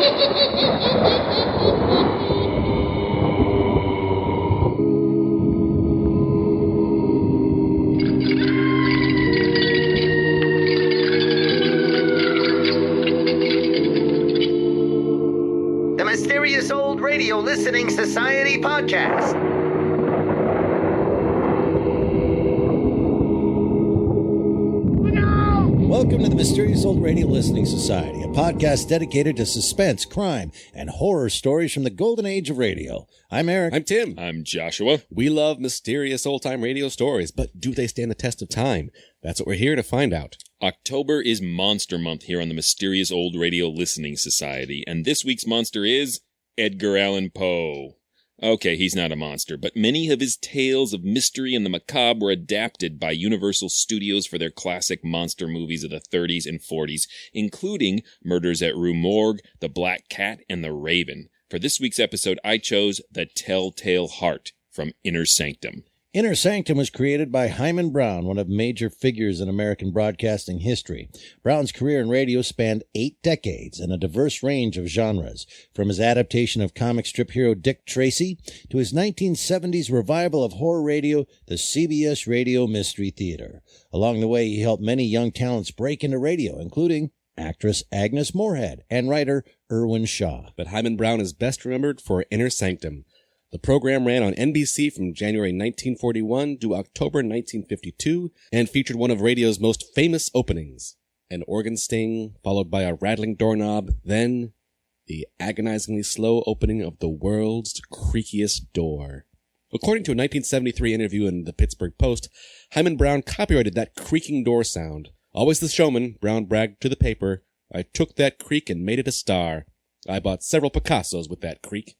The Mysterious Old Radio Listening Society podcast. Welcome to the Mysterious Old Radio Listening Society, a podcast dedicated to suspense, crime, and horror stories from the golden age of radio. I'm Eric. I'm Tim. I'm Joshua. We love mysterious old-time radio stories, but do they stand the test of time? That's what we're here to find out. October is Monster Month here on the Mysterious Old Radio Listening Society, and this week's monster is Edgar Allan Poe. Okay, he's not a monster, but many of his tales of mystery and the macabre were adapted by Universal Studios for their classic monster movies of the 30s and 40s, including Murders at Rue Morgue, The Black Cat, and The Raven. For this week's episode, I chose The Telltale Heart from Inner Sanctum. Inner Sanctum was created by Hyman Brown, one of major figures in American broadcasting history. Brown's career in radio spanned 8 decades in a diverse range of genres, from his adaptation of comic strip hero Dick Tracy to his 1970s revival of horror radio, the CBS Radio Mystery Theater. Along the way, he helped many young talents break into radio, including actress Agnes Moorehead and writer Irwin Shaw. But Hyman Brown is best remembered for Inner Sanctum. The program ran on NBC from January 1941 to October 1952 and featured one of radio's most famous openings, an organ sting followed by a rattling doorknob, then the agonizingly slow opening of the world's creakiest door. According to a 1973 interview in the Pittsburgh Post, Hyman Brown copyrighted that creaking door sound. Always the showman, Brown bragged to the paper, "I took that creak and made it a star. I bought several Picassos with that creak."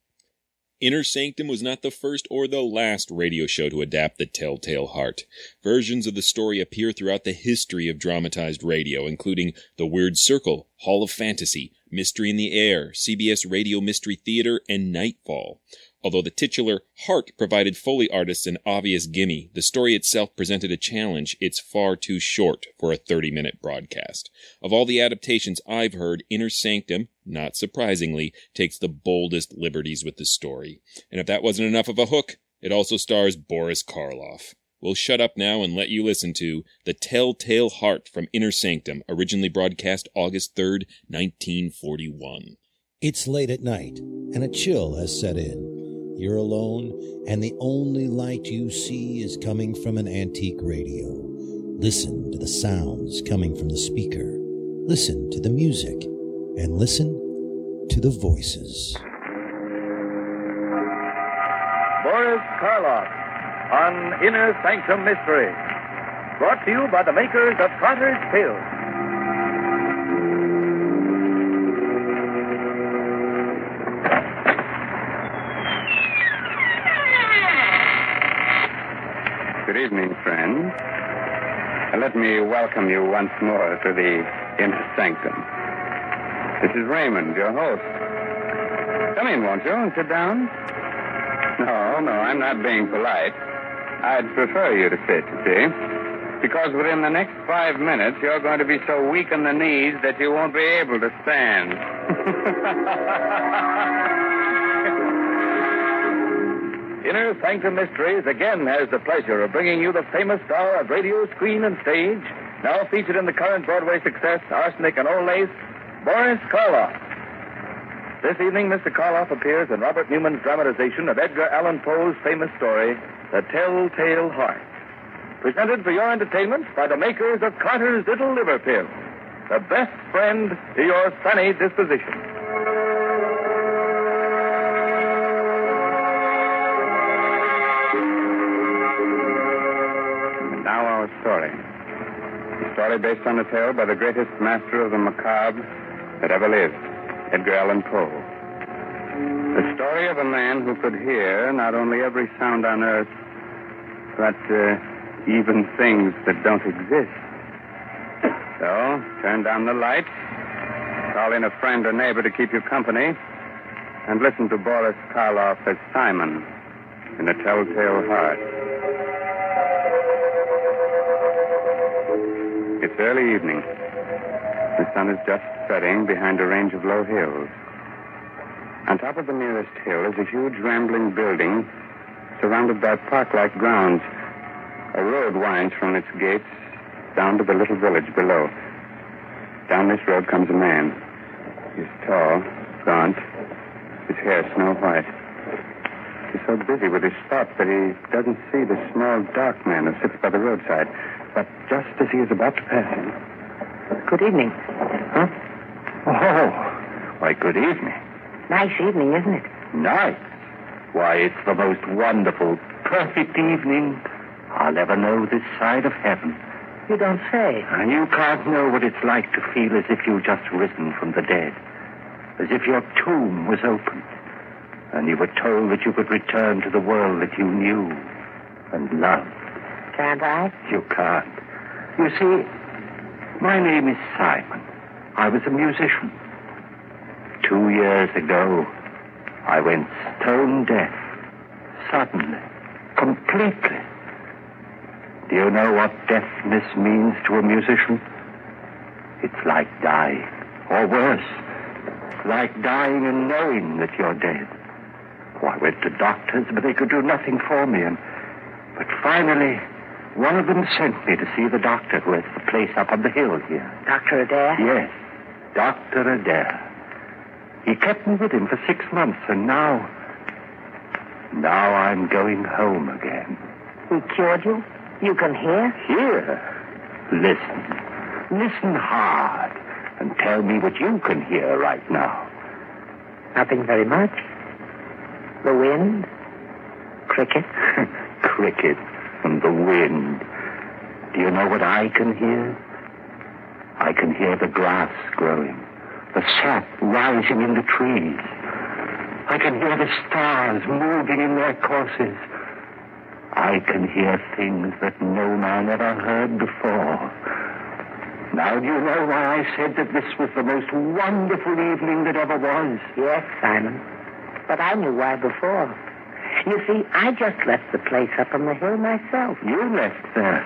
Inner Sanctum was not the first or the last radio show to adapt The Telltale Heart. Versions of the story appear throughout the history of dramatized radio, including The Weird Circle, Hall of Fantasy, Mystery in the Air, CBS Radio Mystery Theater, and Nightfall. Although the titular Heart provided Foley artists an obvious gimme, the story itself presented a challenge. It's far too short for a 30-minute broadcast. Of all the adaptations I've heard, Inner Sanctum, not surprisingly, takes the boldest liberties with the story. And if that wasn't enough of a hook, it also stars Boris Karloff. We'll shut up now and let you listen to The Telltale Heart from Inner Sanctum, originally broadcast August 3rd, 1941. It's late at night, and a chill has set in. You're alone, and the only light you see is coming from an antique radio. Listen to the sounds coming from the speaker. Listen to the music, and listen to the voices. Boris Karloff on Inner Sanctum Mysteries. Brought to you by the makers of Carter's Pills. Good evening, friends. Let me welcome you once more to the Inner Sanctum. This is Raymond, your host. Come in, won't you, and sit down? No, I'm not being polite. I'd prefer you to sit, you see, because within the next 5 minutes, you're going to be so weak in the knees that you won't be able to stand. Inner Sanctum Mysteries again has the pleasure of bringing you the famous star of radio, screen, and stage, now featured in the current Broadway success, Arsenic and Old Lace, Boris Karloff. This evening, Mr. Karloff appears in Robert Newman's dramatization of Edgar Allan Poe's famous story, The Telltale Heart. Presented for your entertainment by the makers of Carter's Little Liver Pill, the best friend to your sunny disposition. Now our story. A story based on a tale by the greatest master of the macabre that ever lived, Edgar Allan Poe. The story of a man who could hear not only every sound on earth, but even things that don't exist. So, turn down the lights, call in a friend or neighbor to keep you company, and listen to Boris Karloff as Simon in The Telltale Heart. It's early evening. The sun is just setting behind a range of low hills. On top of the nearest hill is a huge rambling building surrounded by park-like grounds. A road winds from its gates down to the little village below. Down this road comes a man. He's tall, gaunt, his hair snow white. He's so busy with his thoughts that he doesn't see the small, dark man who sits by the roadside. But just as he is about to pass him... Good evening. Huh? Oh, why, good evening. Nice evening, isn't it? Nice. Why, it's the most wonderful, perfect evening I'll ever know this side of heaven. You don't say. And you can't know what it's like to feel as if you've just risen from the dead. As if your tomb was opened. And you were told that you could return to the world that you knew and loved. Can't I? You can't. You see, my name is Simon. I was a musician. 2 years ago, I went stone deaf. Suddenly. Completely. Do you know what deafness means to a musician? It's like dying. Or worse. Like dying and knowing that you're dead. Oh, I went to doctors, but they could do nothing for me. But finally, one of them sent me to see the doctor who has the place up on the hill here. Dr. Adair? Yes, Dr. Adair. He kept me with him for 6 months, and now I'm going home again. He cured you? You can hear? Hear? Listen. Listen hard, and tell me what you can hear right now. Nothing very much. The wind? Cricket? Cricket and the wind. Do you know what I can hear? I can hear the grass growing, the sap rising in the trees. I can hear the stars moving in their courses. I can hear things that no man ever heard before. Now, do you know why I said that this was the most wonderful evening that ever was? Yes, Simon. But I knew why before. You see, I just left the place up on the hill myself. You left there?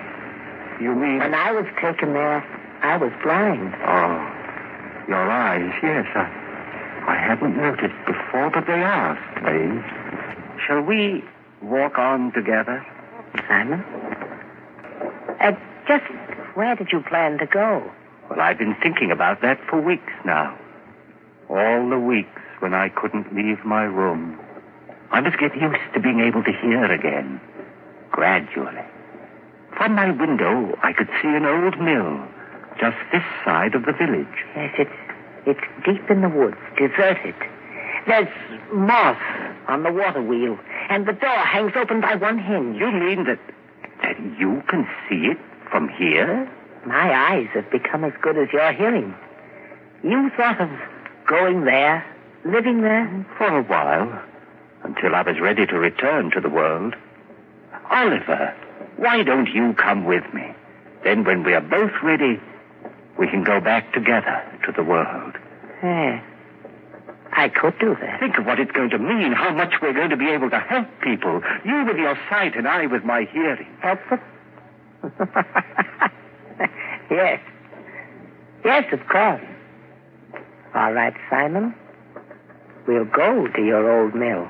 You mean... When I was taken there, I was blind. Oh, your eyes, yes. I hadn't noticed before, but they are strange. Shall we walk on together? Simon? Just where did you plan to go? Well, I've been thinking about that for weeks now. All the weeks when I couldn't leave my room. I must get used to being able to hear again. Gradually. From my window, I could see an old mill just this side of the village. Yes, it's deep in the woods, deserted. There's moss on the water wheel, and the door hangs open by one hinge. You mean that you can see it from here? My eyes have become as good as your hearing. You thought of going there, living there? For a while, until I was ready to return to the world. Oliver, why don't you come with me? Then when we are both ready, we can go back together to the world. Yeah, I could do that. Think of what it's going to mean, how much we're going to be able to help people. You with your sight and I with my hearing. Help them? Yes. Yes, of course. All right, Simon. We'll go to your old mill.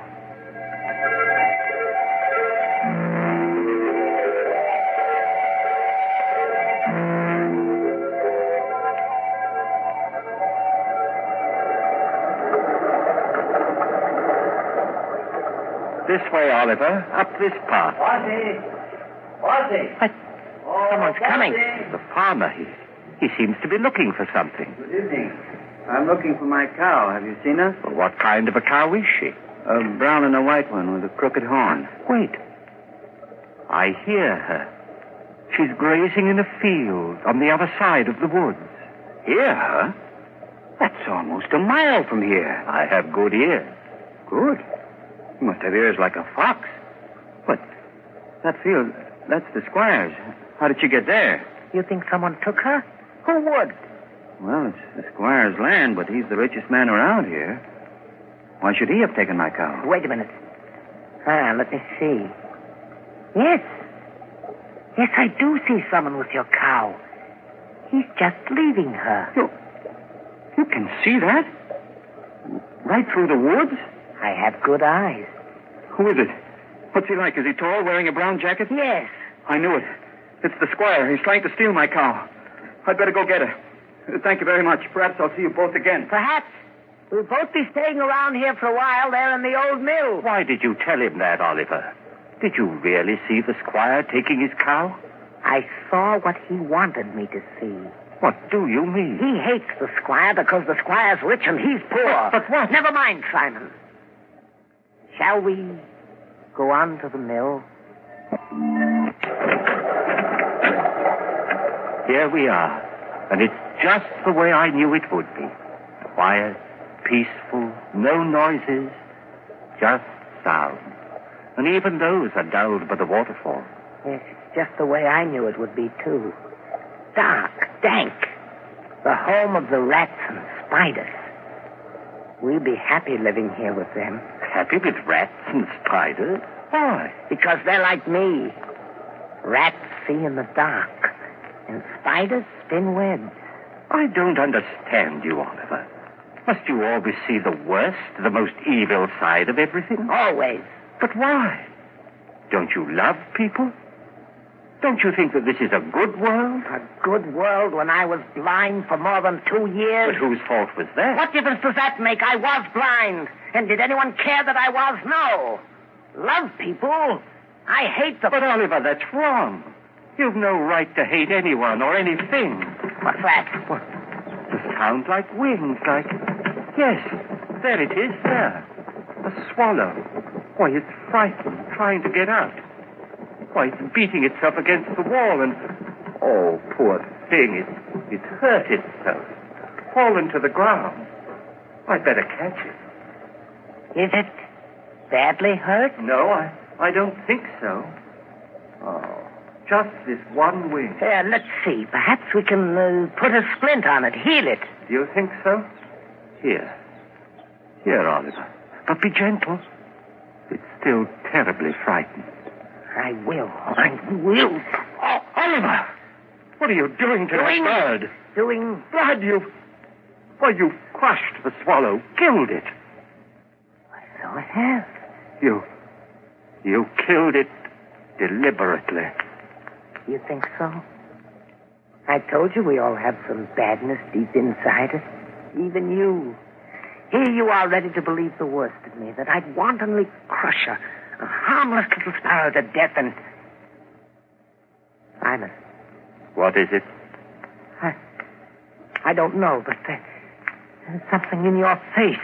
This way, Oliver. Up this path. What? Someone's coming. The farmer, he seems to be looking for something. Good evening. I'm looking for my cow. Have you seen her? Well, what kind of a cow is she? A brown and a white one with a crooked horn. Wait. I hear her. She's grazing in a field on the other side of the woods. Hear her? That's almost a mile from here. I have good ears. Good. You must have ears like a fox. But that field, that's the squire's. How did she get there? You think someone took her? Who would? Well, it's the squire's land, but he's the richest man around here. Why should he have taken my cow? Wait a minute. Let me see. Yes, I do see someone with your cow. He's just leaving her. You can see that? Right through the woods? I have good eyes. Who is it? What's he like? Is he tall, wearing a brown jacket? Yes. I knew it. It's the squire. He's trying to steal my cow. I'd better go get her. Thank you very much. Perhaps I'll see you both again. Perhaps. We'll both be staying around here for a while there in the old mill. Why did you tell him that, Oliver? Did you really see the squire taking his cow? I saw what he wanted me to see. What do you mean? He hates the squire because the squire's rich and he's poor. But what? Never mind, Simon. Shall we go on to the mill? Here we are. And it's just the way I knew it would be. Quiet, peaceful, no noises, just sound. And even those are dulled by the waterfall. Yes, it's just the way I knew it would be, too. Dark, dank. The home of the rats and spiders. We'll be happy living here with them. Happy with rats and spiders? Why? Because they're like me. Rats see in the dark, and spiders spin webs. I don't understand you, Oliver. Must you always see the worst, the most evil side of everything? Always. But why? Don't you love people? Don't you think that this is a good world? A good world when I was blind for more than 2 years? But whose fault was that? What difference does that make? I was blind. And did anyone care that I was? No. Love people. I hate them. But, Oliver, that's wrong. You've no right to hate anyone or anything. What's that? What? The sound like wings, like... Yes, there it is, there. A swallow. Why, it's frightened, trying to get out. Why, it's beating itself against the wall and... Oh, poor thing, it's hurt itself. Fallen to the ground. I'd better catch it. Is it badly hurt? No, I don't think so. Oh, just this one wing. Let's see. Perhaps we can put a splint on it, heal it. Do you think so? Here, Oliver. But be gentle. It's still terribly frightened. I will. Oh, Oliver! What are you doing to that bird? Doing... Blood, you've crushed the swallow, killed it. So I have. You killed it deliberately. You think so? I told you we all have some badness deep inside us. Even you. Here you are ready to believe the worst of me, that I'd wantonly crush a harmless little sparrow to death and... Simon. What is it? I don't know, but there's something in your face.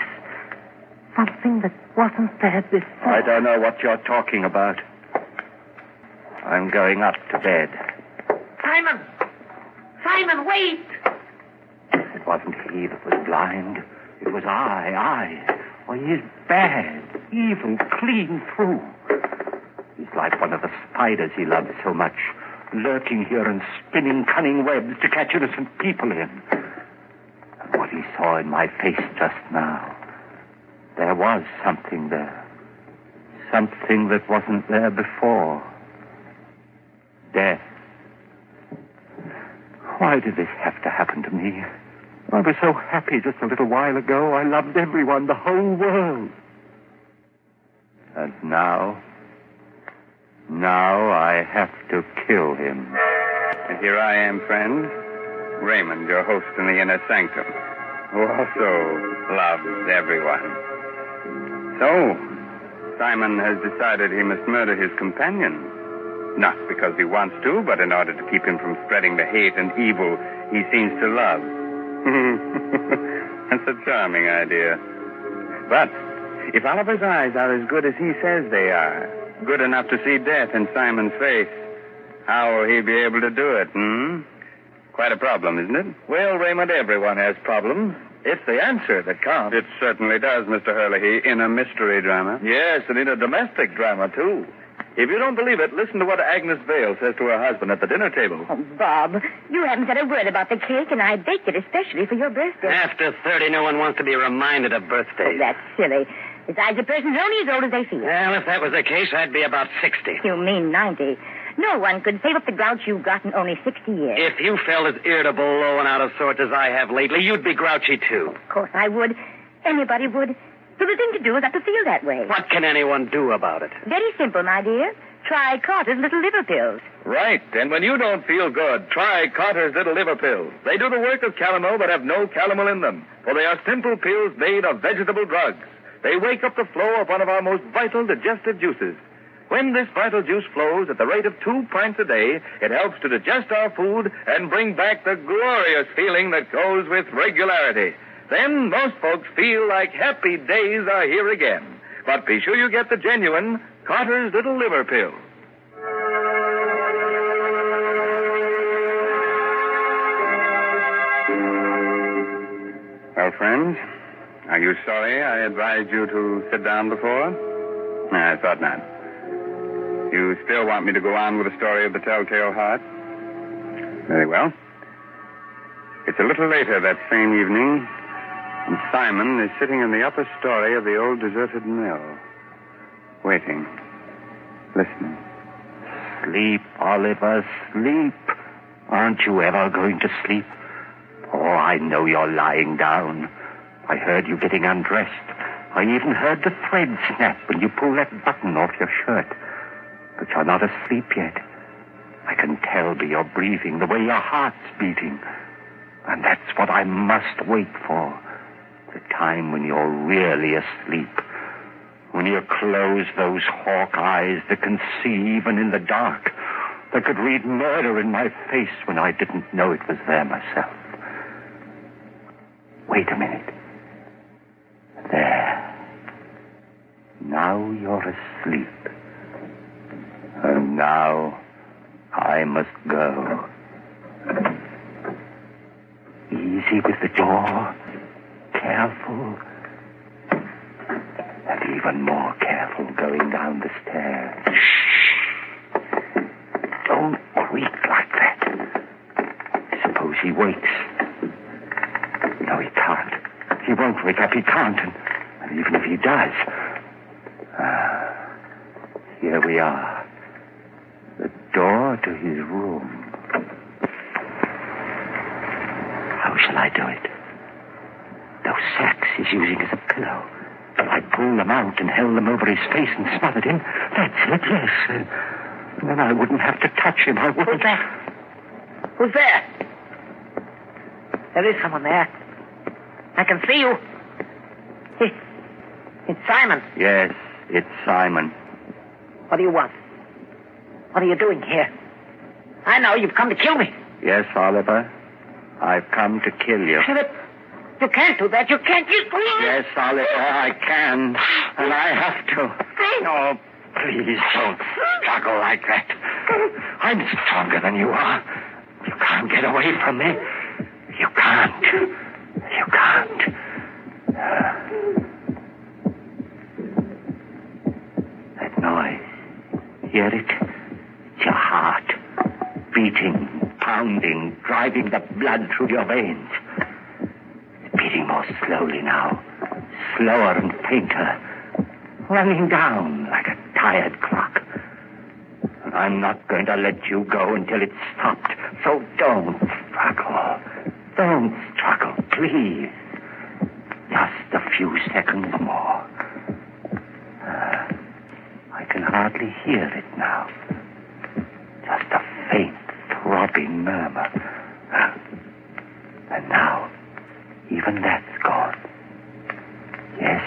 Something that wasn't there before. I don't know what you're talking about. I'm going up to bed. Simon! Simon, wait! It wasn't he that was blind. It was I. Oh, he is bad, evil, clean through. He's like one of the spiders he loves so much, lurking here and spinning cunning webs to catch innocent people in. And what he saw in my face just now, there was something there. Something that wasn't there before. Death. Why did this have to happen to me? I was so happy just a little while ago. I loved everyone, the whole world. And now I have to kill him. And here I am, friends, Raymond, your host in the Inner Sanctum, who also loves everyone. So, Simon has decided he must murder his companion. Not because he wants to, but in order to keep him from spreading the hate and evil he seems to love. That's a charming idea. But if Oliver's eyes are as good as he says they are, good enough to see death in Simon's face, how will he be able to do it, Quite a problem, isn't it? Well, Raymond, everyone has problems. It's the answer that counts. It certainly does, Mr. Hurley, in a mystery drama. Yes, and in a domestic drama, too. If you don't believe it, listen to what Agnes Vale says to her husband at the dinner table. Oh, Bob, you haven't said a word about the cake, and I baked it especially for your birthday. After 30, no one wants to be reminded of birthdays. Oh, that's silly. Besides, a person's only as old as they feel. Well, if that was the case, I'd be about 60. You mean 90. No one could save up the grouch you've got in only 60 years. If you felt as irritable, low, and out of sorts as I have lately, you'd be grouchy, too. Of course I would. Anybody would. So the thing to do is not to feel that way. What can anyone do about it? Very simple, my dear. Try Carter's little liver pills. Right. And when you don't feel good, try Carter's Little Liver Pills. They do the work of calomel but have no calomel in them, for they are simple pills made of vegetable drugs. They wake up the flow of one of our most vital digestive juices. When this vital juice flows at the rate of 2 pints a day, it helps to digest our food and bring back the glorious feeling that goes with regularity. Then most folks feel like happy days are here again. But be sure you get the genuine Carter's Little Liver Pill. Well, friends, are you sorry I advised you to sit down before? No, I thought not. You still want me to go on with the story of the Telltale Heart? Very well. It's a little later that same evening, and Simon is sitting in the upper story of the old deserted mill, waiting, listening. Sleep, Oliver, sleep. Aren't you ever going to sleep? Oh, I know you're lying down. I heard you getting undressed. I even heard the thread snap when you pulled that button off your shirt. But you're not asleep yet. I can tell by your breathing, the way your heart's beating. And that's what I must wait for. The time when you're really asleep. When you close those hawk eyes that can see even in the dark. That could read murder in my face when I didn't know it was there myself. Wait a minute. There. Now you're asleep. And now I must go. Easy with the door. Careful. And even more careful going down the stairs. Shh. Don't creak like that. Suppose he wakes. No, he can't. He won't wake up. He can't. And even if he does... here we are. The door to his room. How shall I do it? Those sacks he's using as a pillow. If I pulled them out and held them over his face and smothered him, that's it, yes. Then I wouldn't have to touch him. I wouldn't. Who's there? Who's there? There is someone there. I can see you. It's Simon. Yes, it's Simon. What do you want? What are you doing here? I know you've come to kill me. Yes, Oliver. I've come to kill you. You can't do that. You can't. Yes, Oliver, I can. And I have to. No, please don't struggle like that. I'm stronger than you are. You can't get away from me. You can't. You can't. That noise. Hear it? It's your heart. Beating, pounding, driving the blood through your veins. It's beating more slowly now. Slower and fainter. Running down like a tired clock. And I'm not going to let you go until it's stopped. So don't struggle. Don't struggle, please. Just a few seconds more. I can hardly hear it now. Just a faint, throbbing murmur. And now, even that's gone. Yes,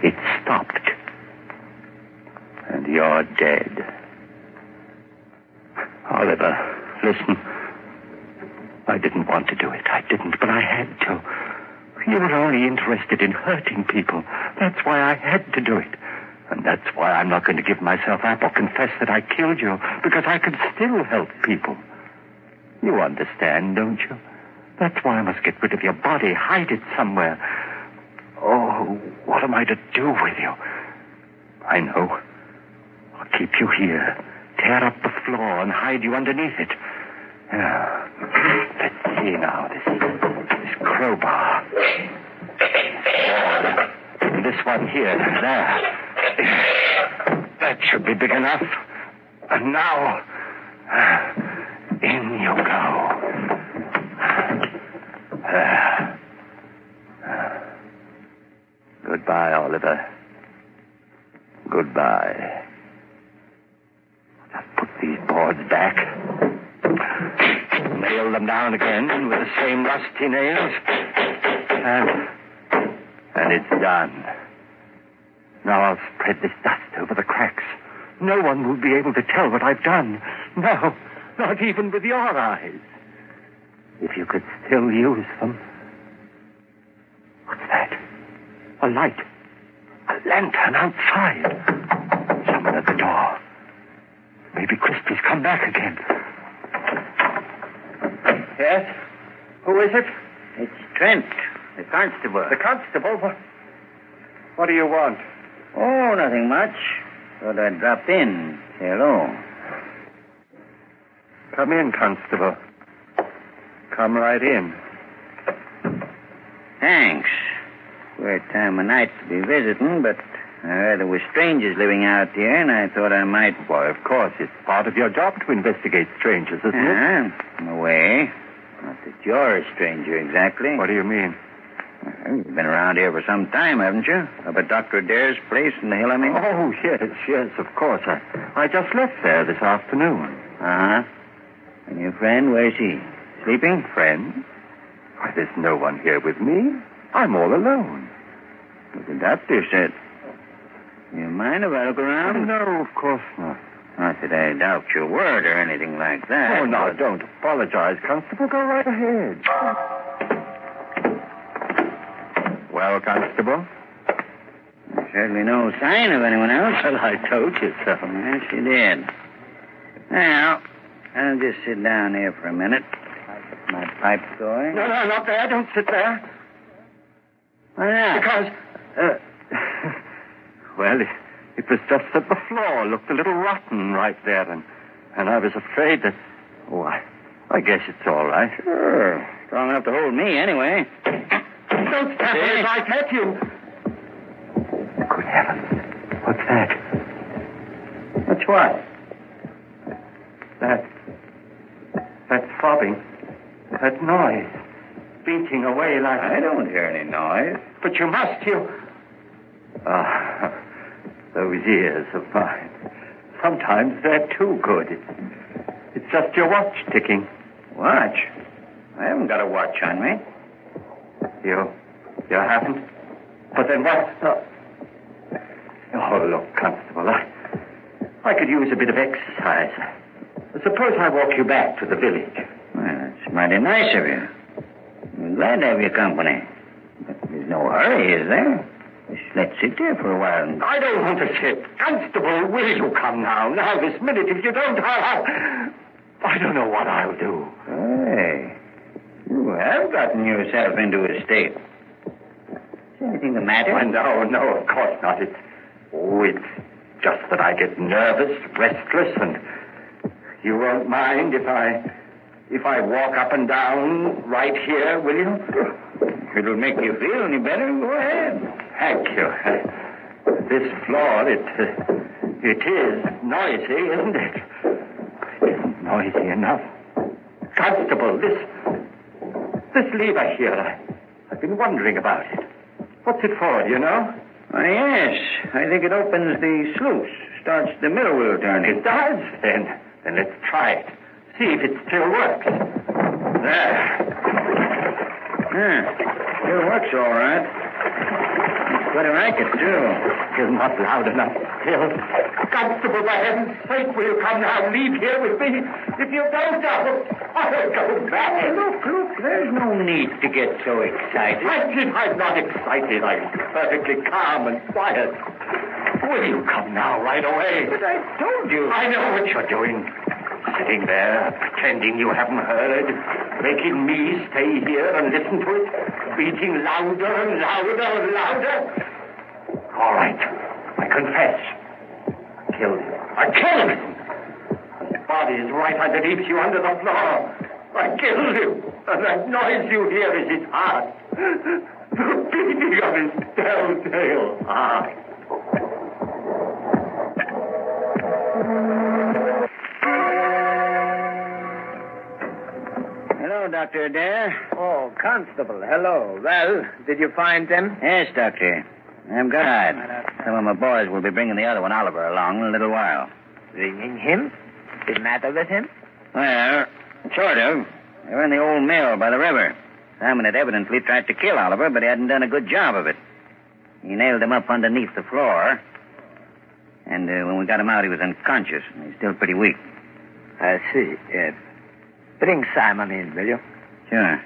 it's stopped. And you're dead. Oliver, listen. I didn't want to do it. I didn't, but I had to. You were only interested in hurting people. That's why I had to do it. And that's why I'm not going to give myself up or confess that I killed you, because I can still help people. You understand, don't you? That's why I must get rid of your body, hide it somewhere. Oh, what am I to do with you? I know. I'll keep you here, tear up the floor and hide you underneath it. Let's see now, this crowbar. And this one here, there. That should be big enough. And now, in you go. Goodbye, Oliver. Goodbye. Just put these boards back. Nail them down again with the same rusty nails. And it's done. Now I'll spread this dust over the cracks. No one will be able to tell what I've done. No, not even with your eyes. If you could still use them. What's that? A light. A lantern outside. Someone at the door. Maybe Christie's come back again. Yes? Who is it? It's Trent, the constable. The constable? What do you want? Oh, nothing much. Thought I'd drop in. Say hello. Come in, constable. Come right in. Thanks. Queer time of night to be visiting, but I heard there were strangers living out here, and I thought I might... Why, of course, it's part of your job to investigate strangers, isn't it? In a way. Not that you're a stranger, exactly. What do you mean? Well, you've been around here for some time, haven't you? Up at Dr. Adair's place in the hill, I mean? Oh, yes, of course. I just left there this afternoon. Uh-huh. And your friend, where's he? Sleeping? Friend? Why, there's no one here with me. I'm all alone. What the doctor said. You mind if I look around? No, of course not. Not that I doubt your word or anything like that. Oh, no, don't apologize, Constable. Go right ahead. Well, Constable? There's certainly no sign of anyone else. Well, I told you so. Yes, you did. Now, I'll just sit down here for a minute. I'll get my pipe going. No, not there. Don't sit there. Why not? Because, well, it was just that the floor looked a little rotten right there, and I was afraid that... Oh, I guess it's all right. Sure. Strong enough to hold me, anyway. Don't stop it, I met you. Good heavens. What's that? What's what? That throbbing. That noise. Beating away like... I don't hear any noise. But you must, Ah, those ears of mine. Sometimes they're too good. It's just your watch ticking. Watch? I haven't got a watch on me. You haven't? But then what? Oh, look, Constable, I could use a bit of exercise. Suppose I walk you back to the village. Well, that's mighty nice of you. I'm glad to have your company. But there's no hurry, is there? Just let's sit there for a while. I don't want to sit. Constable, will you come now? Now, this minute. If you don't, I don't know what I'll do. Hey, you have gotten yourself into a state. Is anything the matter? No, of course not. It's just that I get nervous, restless, and you won't mind if I walk up and down right here, will you? If it'll make you feel any better, go ahead. Thank you. This floor, it is noisy, isn't it? It isn't noisy enough. Constable, this lever here, I've been wondering about it. What's it for, do you know? Why, yes. I think it opens the sluice, starts the middle wheel turning. It does? Then let's try it. See if it still works. There. Still works all right. It's quite a racket, too. Still not loud enough. Still. Constable, for heaven's sake, will you come now and leave here with me? If you don't, I'll go back. Hey, look, there's no need to get so excited. I'm not excited. I'm perfectly calm and quiet. Will you come now, right away? But I told you. I know what you're doing. Sitting there, pretending you haven't heard, making me stay here and listen to it, beating louder and louder and louder. All right, I confess. I killed him. His body is right underneath you under the floor. I killed him, and that noise you hear is his heart. The beating of his telltale heart. Hello, Dr. Adair. Oh, Constable, hello. Well, did you find them? Yes, Doctor. I'm good. Some of my boys will be bringing the other one, Oliver, along in a little while. Bringing him? What's the matter with him? Well, sort of. They were in the old mill by the river. Simon had evidently tried to kill Oliver, but he hadn't done a good job of it. He nailed him up underneath the floor. And when we got him out, he was unconscious. And he's still pretty weak. I see. Bring Simon in, will you? Sure.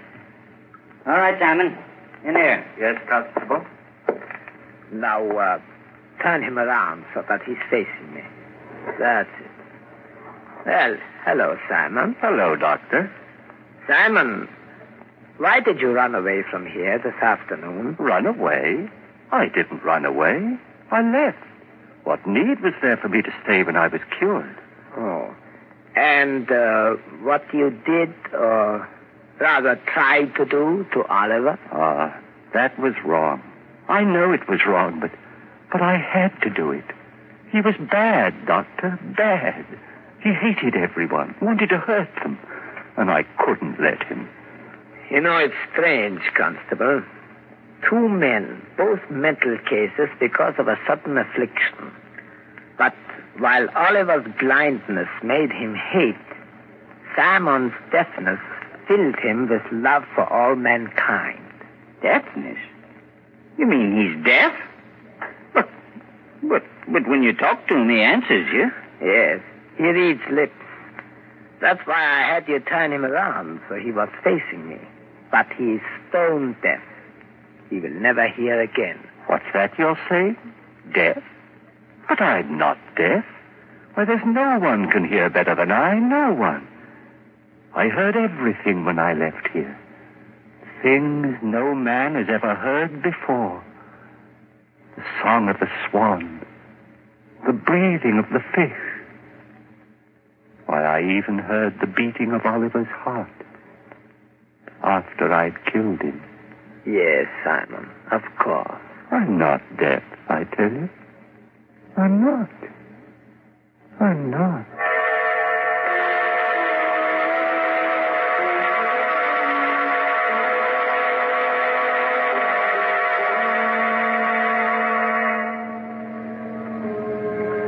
All right, Simon. In here. Yes, Constable. Now, turn him around so that he's facing me. That's it. Well, hello, Simon. Hello, Doctor. Simon, why did you run away from here this afternoon? Run away? I didn't run away. I left. What need was there for me to stay when I was cured? Oh. And what you did, or rather tried to do to Oliver? That was wrong. I know it was wrong, but I had to do it. He was bad, Doctor, bad. He hated everyone, wanted to hurt them, and I couldn't let him. You know, it's strange, Constable. 2 men, both mental cases because of a sudden affliction. But while Oliver's blindness made him hate, Simon's deafness filled him with love for all mankind. Deafness? You mean he's deaf? But when you talk to him, he answers you. Yes, he reads lips. That's why I had you turn him around, so he was facing me. But he's stone deaf. He will never hear again. What's that you're saying? Deaf? But I'm not deaf. Why, there's no one can hear better than I, no one. I heard everything when I left here. Things no man has ever heard before. The song of the swan. The breathing of the fish. Why, I even heard the beating of Oliver's heart. After I'd killed him. Yes, Simon, of course. I'm not deaf, I tell you. I'm not. I'm not.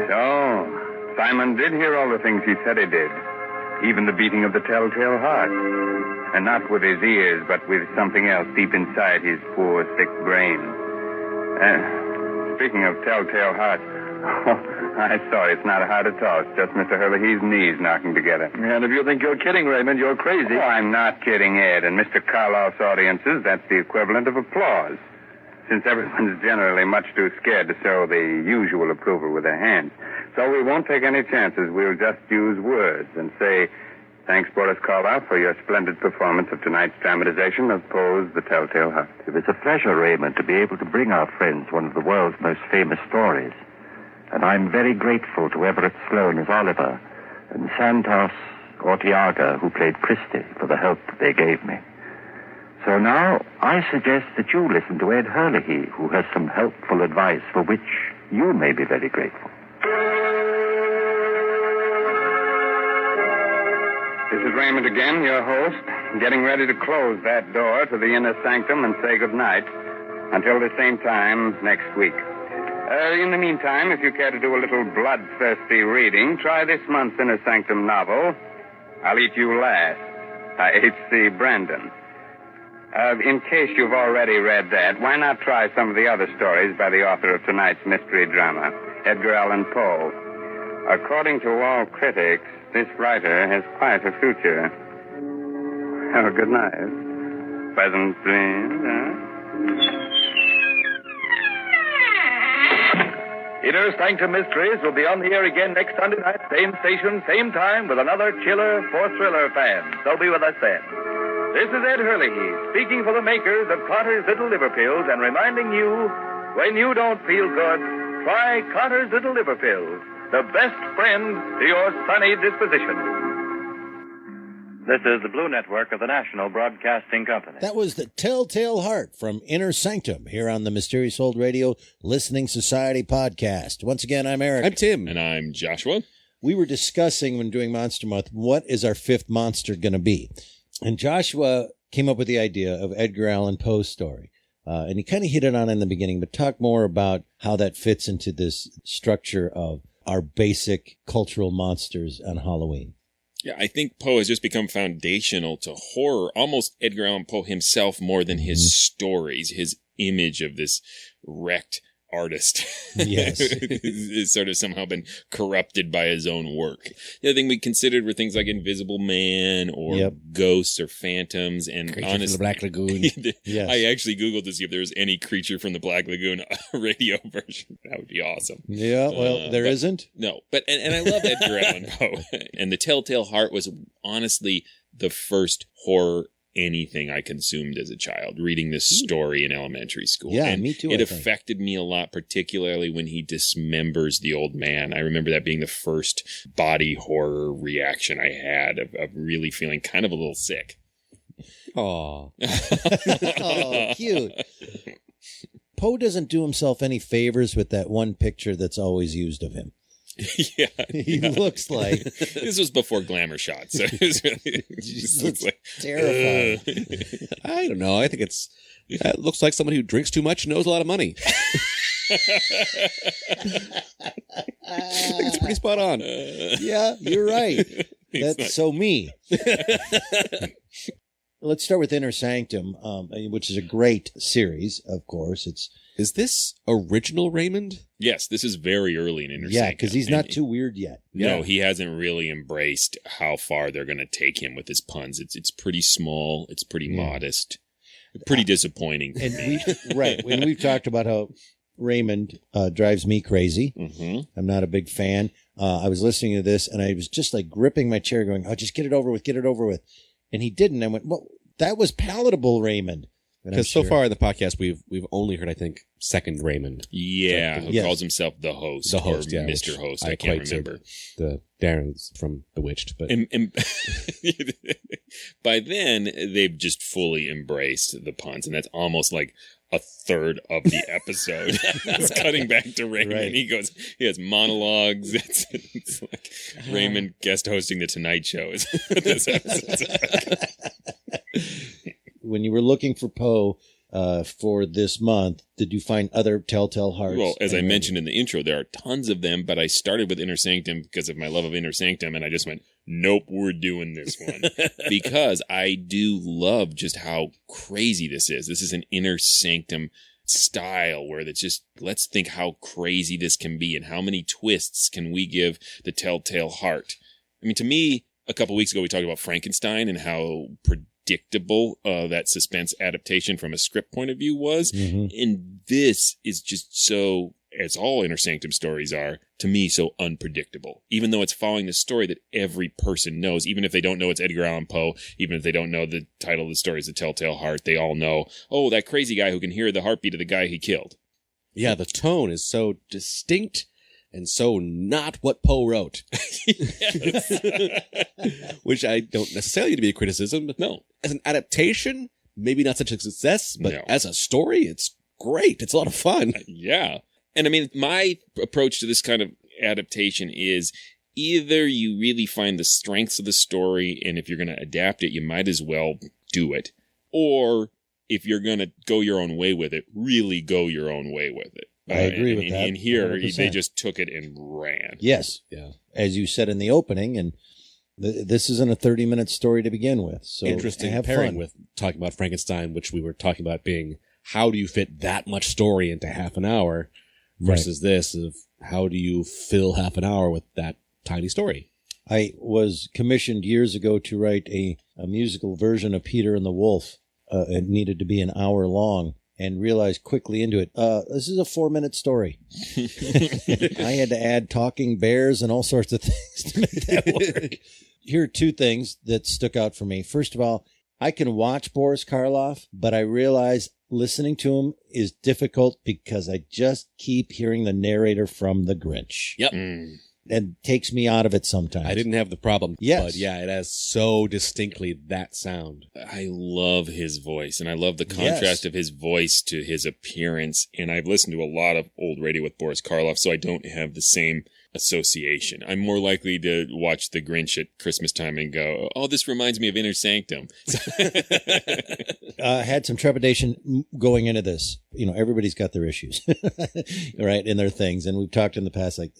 So, Simon did hear all the things he said he did. Even the beating of the telltale heart. And not with his ears, but with something else deep inside his poor, sick brain. Speaking of telltale heart, I'm sorry, it's not a heart at all. It's just Mr. Hurley's knees knocking together. And if you think you're kidding, Raymond, you're crazy. Oh, I'm not kidding, Ed. And Mr. Karloff's audiences, that's the equivalent of applause. Since everyone's generally much too scared to show the usual approval with their hands. So we won't take any chances. We'll just use words and say, thanks, Boris Karloff, for your splendid performance of tonight's dramatization of Poe's The Telltale Heart. It was a pleasure, Raymond, to be able to bring our friends one of the world's most famous stories. And I'm very grateful to Everett Sloane as Oliver and Santos Ortiaga, who played Christie, for the help that they gave me. So now I suggest that you listen to Ed Hurley, who has some helpful advice for which you may be very grateful. This is Raymond again, your host, getting ready to close that door to the inner sanctum and say goodnight until the same time next week. In the meantime, if you care to do a little bloodthirsty reading, try this month's Inner Sanctum novel, I'll Eat You Last, by H.C. Brandon. In case you've already read that, why not try some of the other stories by the author of tonight's mystery drama, Edgar Allan Poe? According to all critics, this writer has quite a future. Oh, good night. Pleasant dreams, Inner Sanctum Mysteries will be on the air again next Sunday night, same station, same time, with another chiller for thriller fans. So be with us then. This is Ed Hurley, speaking for the makers of Carter's Little Liver Pills and reminding you, when you don't feel good, try Carter's Little Liver Pills, the best friend to your sunny disposition. This is the Blue Network of the National Broadcasting Company. That was The Telltale Heart from Inner Sanctum here on the Mysterious Old Radio Listening Society podcast. Once again, I'm Eric. I'm Tim. And I'm Joshua. We were discussing when doing Monster Month, what is our fifth monster going to be? And Joshua came up with the idea of Edgar Allan Poe's story. And you kind of hit it on in the beginning, but talk more about how that fits into this structure of our basic cultural monsters on Halloween. Yeah, I think Poe has just become foundational to horror, almost Edgar Allan Poe himself more than his stories, his image of this wrecked artist. Yes. Has sort of somehow been corrupted by his own work. The other thing we considered were things like Invisible Man or ghosts or phantoms. And Creature from the Black Lagoon. Yes. I actually Googled to see if there was any Creature from the Black Lagoon radio version. That would be awesome. Yeah, well, there isn't. No, but and I love Edgar Allan Poe. And The Telltale Heart was honestly the first horror anything I consumed as a child, reading this story in elementary school. Yeah, and me too. It affected me a lot, particularly when he dismembers the old man. I remember that being the first body horror reaction I had of really feeling kind of a little sick. Aw. Oh, cute. Poe doesn't do himself any favors with that one picture that's always used of him. Yeah, he looks like this was before glamour shots, so it was really, just looks like terrifying. I don't know. I think it looks like someone who drinks too much and knows a lot of money. It's pretty spot on. Yeah, you're right. That's so me. Let's start with Inner Sanctum, which is a great series, of course. Is this original Raymond? Yes, this is very early in Inner Sanctum. Yeah, because he's not too weird yet. No, he hasn't really embraced how far they're going to take him with his puns. It's pretty small. It's pretty modest. Pretty disappointing. And when we've talked about how Raymond drives me crazy. Mm-hmm. I'm not a big fan. I was listening to this, and I was just like gripping my chair going, oh, just get it over with, get it over with. And he didn't. I went, well, that was palatable, Raymond. Because so far in the podcast, we've only heard, I think, second Raymond. Yeah, who calls himself the host. The host, or Mr. Host. I can't remember. The Darren's from Bewitched. But and by then, they've just fully embraced the puns, and that's almost like a third of the episode. It's cutting back to Raymond. Right. He has monologues. It's like Raymond guest hosting The Tonight Show is what this episode's like. When you were looking for Poe for this month, did you find other Telltale Hearts? Well, as I mentioned in the intro, there are tons of them, but I started with Inner Sanctum because of my love of Inner Sanctum, and I just went, nope, we're doing this one. Because I do love just how crazy this is. This is an Inner Sanctum style where it's just, let's think how crazy this can be and how many twists can we give the Telltale Heart. I mean, to me, a couple weeks ago, we talked about Frankenstein and how predictable that suspense adaptation from a script point of view was. Mm-hmm. And this is just so, as all Inner Sanctum stories are, to me, so unpredictable. Even though it's following the story that every person knows, even if they don't know it's Edgar Allan Poe, even if they don't know the title of the story is The Telltale Heart, they all know, oh, that crazy guy who can hear the heartbeat of the guy he killed. Yeah, the tone is so distinct and so not what Poe wrote. Which I don't necessarily need to be a criticism. But no, as an adaptation, maybe not such a success, but as a story, it's great. It's a lot of fun. Yeah. And I mean, my approach to this kind of adaptation is either you really find the strengths of the story, and if you're going to adapt it, you might as well do it. Or if you're going to go your own way with it, really go your own way with it. I agree with that. And here, 100%. they just took it and ran. Yes. Yeah. As you said in the opening, and this isn't a 30-minute story to begin with. So interesting have pairing fun with talking about Frankenstein, which we were talking about being how do you fit that much story into half an hour versus this of how do you fill half an hour with that tiny story. I was commissioned years ago to write a musical version of Peter and the Wolf. It needed to be an hour long. And realized quickly into it, this is a 4-minute story. I had to add talking bears and all sorts of things to make that work. Here are two things that stuck out for me. First of all, I can watch Boris Karloff, but I realize listening to him is difficult because I just keep hearing the narrator from The Grinch. Yep. And takes me out of it sometimes. I didn't have the problem. Yes. But yeah, it has so distinctly that sound. I love his voice, and I love the contrast of his voice to his appearance. And I've listened to a lot of old radio with Boris Karloff, so I don't have the same association. I'm more likely to watch The Grinch at Christmas time and go, oh, this reminds me of Inner Sanctum. Had some trepidation going into this. You know, everybody's got their issues, right, and their things. And we've talked in the past, like,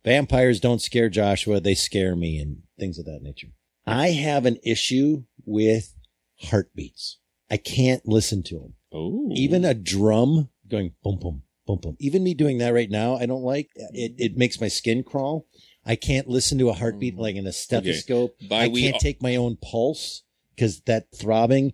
vampires don't scare Joshua, they scare me, and things of that nature. I have an issue with heartbeats. I can't listen to them. Oh. Even a drum going boom, boom, boom, boom. Even me doing that right now, I don't like it. It makes my skin crawl. I can't listen to a heartbeat like in a stethoscope. Okay. I can't take my own pulse because that throbbing,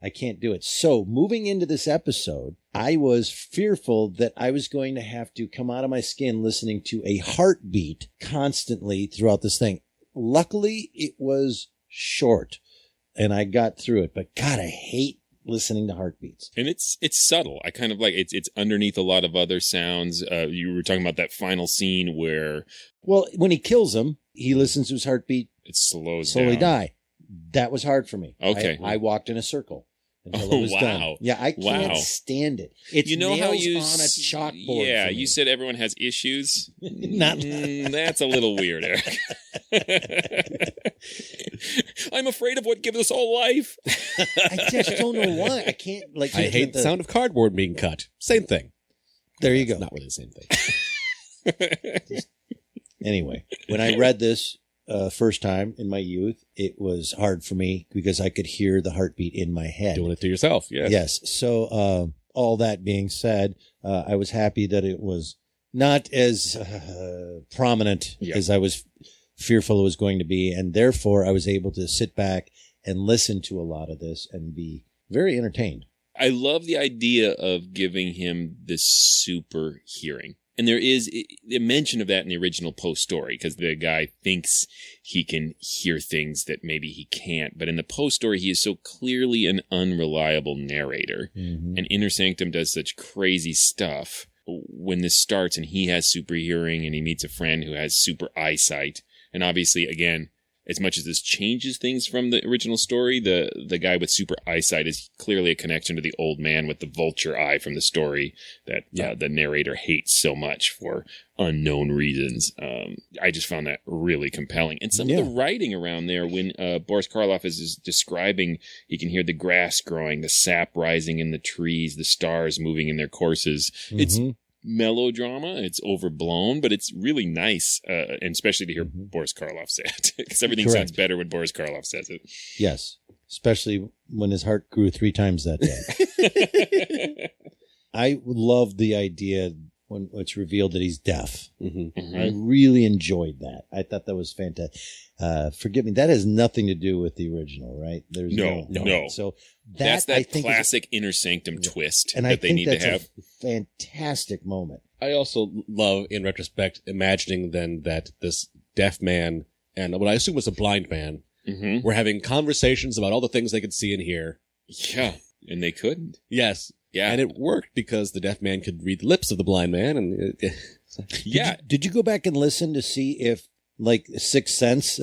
I can't do it. So moving into this episode, I was fearful that I was going to have to come out of my skin listening to a heartbeat constantly throughout this thing. Luckily, it was short and I got through it. But God, I hate listening to heartbeats. And it's subtle. I kind of like it's underneath a lot of other sounds. You were talking about that final scene where, well, when he kills him, he listens to his heartbeat. It slowly down. Die. That was hard for me. Okay. I walked in a circle until it was done. Yeah, I can't stand it. It's how you on a chalkboard. Yeah, you said everyone has issues. Not that's a little weird, Eric. I'm afraid of what gives us all life. I just don't know why. I can't like. I hate the sound of cardboard being cut. Same thing. There you go. Not really the same thing. Anyway, when I read this first time in my youth, it was hard for me because I could hear the heartbeat in my head. Doing it to yourself, yes. Yes. So all that being said, I was happy that it was not as prominent as I was fearful it was going to be, and therefore I was able to sit back and listen to a lot of this and be very entertained. I love the idea of giving him this super hearing. And there is a mention of that in the original Poe story, because the guy thinks he can hear things that maybe he can't. But in the Poe story, he is so clearly an unreliable narrator. Mm-hmm. And Inner Sanctum does such crazy stuff. When this starts and he has super hearing and he meets a friend who has super eyesight. And obviously, again, as much as this changes things from the original story, the guy with super eyesight is clearly a connection to the old man with the vulture eye from the story that the narrator hates so much for unknown reasons. I just found that really compelling. And some of the writing around there, when Boris Karloff is describing, he can hear the grass growing, the sap rising in the trees, the stars moving in their courses. Mm-hmm. It's melodrama, it's overblown, but it's really nice, and especially to hear Boris Karloff say it, because everything sounds better when Boris Karloff says it. Yes, especially when his heart grew 3 times that day. I loved the idea when it's revealed that he's deaf. Mm-hmm. Mm-hmm. I really enjoyed that. I thought that was fantastic. Forgive me, that has nothing to do with the original, right? There's no. So that's that I think classic Inner Sanctum twist and that they need to have. A fantastic moment. I also love, in retrospect, imagining then that this deaf man and what I assume was a blind man were having conversations about all the things they could see and hear. Yeah, and they couldn't. Yes. Yeah. And it worked because the deaf man could read the lips of the blind man. And Did you go back and listen to see if, like, Sixth Sense,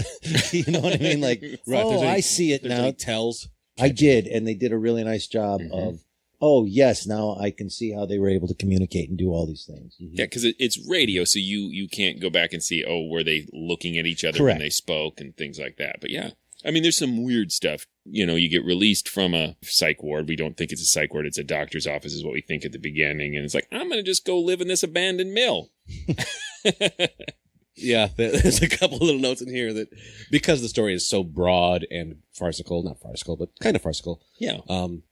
you know what I mean? Like, I see it now. Tells. I did, and they did a really nice job of, yes, now I can see how they were able to communicate and do all these things. Yeah, because it's radio, so you can't go back and see, were they looking at each other when they spoke and things like that. But yeah, I mean, there's some weird stuff. You know, you get released from a psych ward. We don't think it's a psych ward. It's a doctor's office is what we think at the beginning. And it's like, I'm going to just go live in this abandoned mill. Yeah, there's a couple of little notes in here that because the story is so broad and farcical, not farcical, but kind of farcical. Yeah.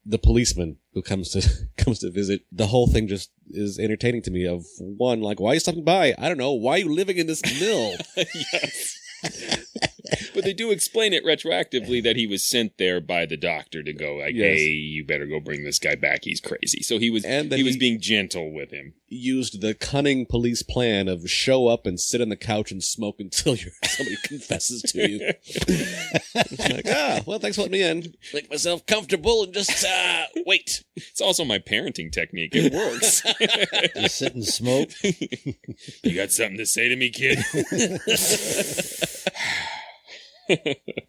The policeman who comes to visit, the whole thing just is entertaining to me. Of one, like, why are you stopping by? I don't know. Why are you living in this mill? Yes. But they do explain it retroactively that he was sent there by the doctor to go like, hey, you better go bring this guy back. He's crazy. So he was being gentle with him. Used the cunning police plan of show up and sit on the couch and smoke until somebody confesses to you. Like, well, thanks for letting me in. Make myself comfortable and just wait. It's also my parenting technique. It works. Just sit and smoke. You got something to say to me, kid?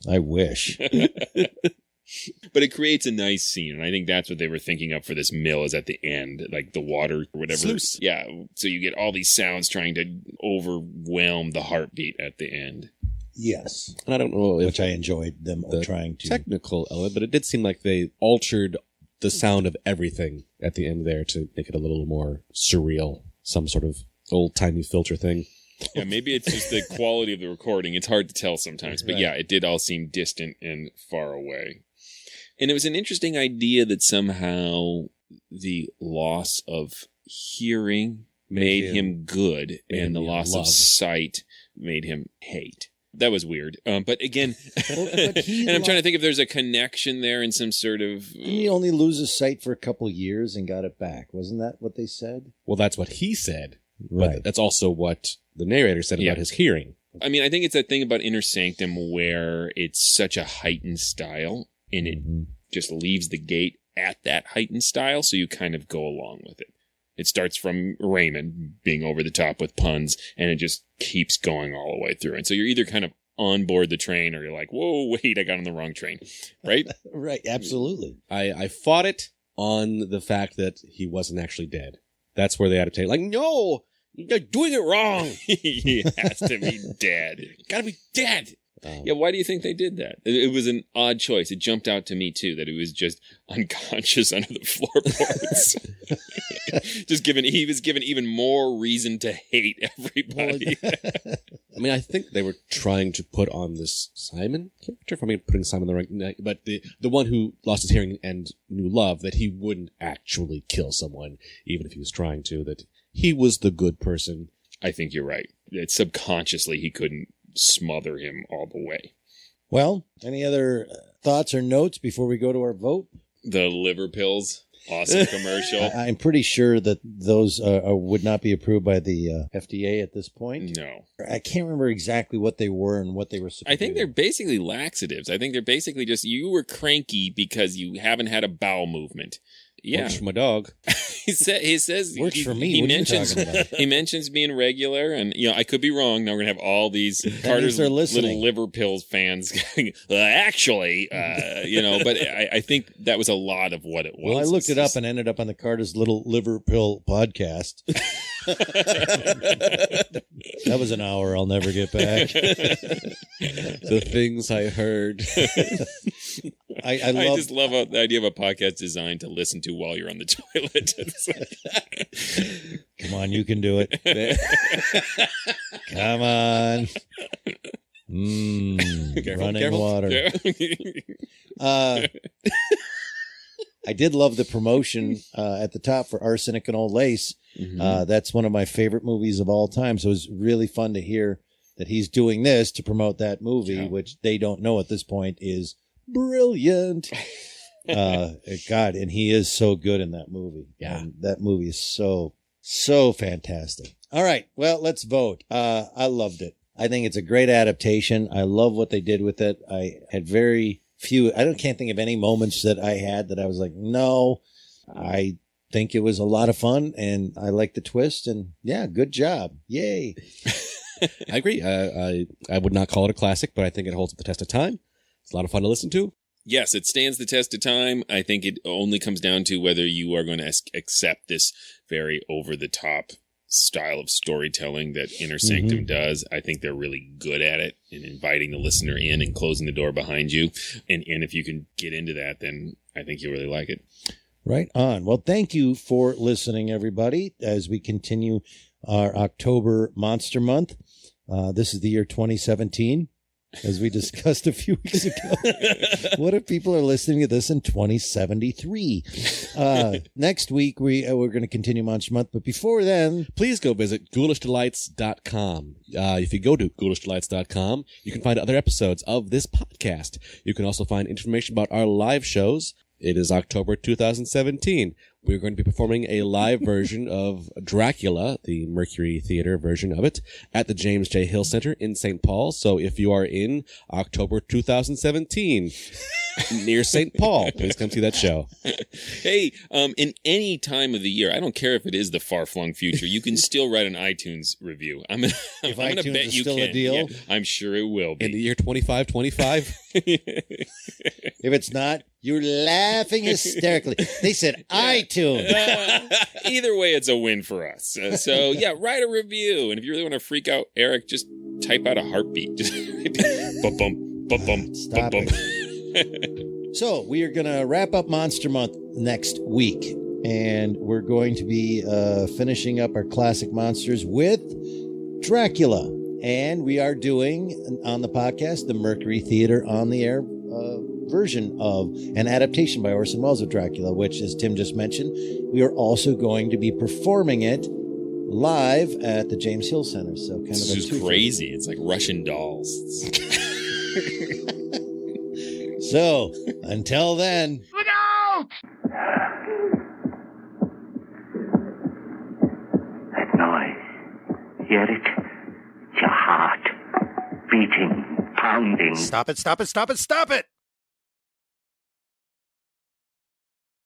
I wish. But it creates a nice scene, and I think that's what they were thinking of for this mill is at the end, like the water or whatever. Sluice. Yeah, so you get all these sounds trying to overwhelm the heartbeat at the end. Yes. And I don't know if which I enjoyed them trying to. Technical element, but it did seem like they altered the sound of everything at the end there to make it a little more surreal. Some sort of old-timey filter thing. Yeah, maybe it's just the quality of the recording. It's hard to tell sometimes. But yeah, it did all seem distant and far away. And it was an interesting idea that somehow the loss of hearing made him good and the loss of sight made him hate. That was weird. But again, and I'm trying to think if there's a connection there in some sort of... He only loses sight for a couple years and got it back. Wasn't that what they said? Well, that's what he said. Right. But that's also what the narrator said about his hearing. I mean, I think it's that thing about Inner Sanctum where it's such a heightened style and it just leaves the gate at that heightened style, so you kind of go along with it. It starts from Raymond being over the top with puns, and it just keeps going all the way through. And so you're either kind of on board the train or you're like, whoa, wait, I got on the wrong train. Right? Right, absolutely. I fought it on the fact that he wasn't actually dead. That's where they adaptate. Like, no, you're doing it wrong. He has to be dead. Gotta be dead. Yeah, why do you think they did that? It was an odd choice. It jumped out to me, too, that he was just unconscious under the floorboards. He was given even more reason to hate everybody. I mean, I think they were trying to put on this Simon character, if I'm putting Simon in the right, but the one who lost his hearing and knew love, that he wouldn't actually kill someone, even if he was trying to, that he was the good person. I think you're right. That subconsciously he couldn't smother him all the way. Well, any other thoughts or notes before we go to our vote? The liver pills. Awesome commercial. I'm pretty sure that those would not be approved by the FDA at this point. No. I can't remember exactly what they were and what they were supposed to do. I think they're basically laxatives. I think they're basically just you were cranky because you haven't had a bowel movement. Yeah. Works for my dog. He says works for me. What mentions, are you talking about? He mentions being regular, and I could be wrong. Now we're gonna have all these Carter's little liver pills fans going, actually, but I think that was a lot of what it was. Well, I looked it up and ended up on the Carter's Little Liver Pill podcast. That was an hour I'll never get back. The things I heard. I just love the idea of a podcast designed to listen to while you're on the toilet. Come on, you can do it. Come on. Running water. I did love the promotion at the top for Arsenic and Old Lace. That's one of my favorite movies of all time. So it was really fun to hear that he's doing this to promote that movie, which they don't know at this point is brilliant. God, and he is so good in that movie. Yeah. And that movie is so fantastic. All right. Well, let's vote. I loved it. I think it's a great adaptation. I love what they did with it. I had very few, can't think of any moments that I had that I was like, no, I think it was a lot of fun and I like the twist and yeah, good job. Yay. I agree. I would not call it a classic, but I think it holds up the test of time. It's a lot of fun to listen to. Yes, it stands the test of time. I think it only comes down to whether you are going to accept this very over-the-top style of storytelling that Inner Sanctum does. I think they're really good at it in inviting the listener in and closing the door behind you. And if you can get into that, then I think you'll really like it. Right on. Well, thank you for listening, everybody, as we continue our October Monster Month. This is the year 2017. As we discussed a few weeks ago. What if people are listening to this in 2073? Next week, we're going to continue Monster Month. But before then, please go visit ghoulishdelights.com. If you go to ghoulishdelights.com, you can find other episodes of this podcast. You can also find information about our live shows. It is October 2017. We're going to be performing a live version of Dracula, the Mercury Theater version of it, at the James J. Hill Center in St. Paul. So if you are in October 2017 near St. Paul, please come see that show. Hey, in any time of the year, I don't care if it is the far-flung future, you can still write an iTunes review. I'm gonna bet you still can. a deal? Yeah, I'm sure it will be. In the year 2525? If it's not, you're laughing hysterically. They said iTunes. Either way, it's a win for us. So, yeah, write a review. And if you really want to freak out Eric, just type out a heartbeat. Just bum, bum, bum, Stop bum, it. So, we are going to wrap up Monster Month next week. And we're going to be finishing up our classic monsters with Dracula. And we are doing, on the podcast, the Mercury Theater on the Air version of an adaptation by Orson Welles of Dracula, which, as Tim just mentioned, we are also going to be performing it live at the James Hill Center. So kind this of is crazy. It's like Russian dolls. So, until then. Look out! That noise. Hear it? It's your heart. Beating, pounding. Stop it, stop it, stop it, stop it!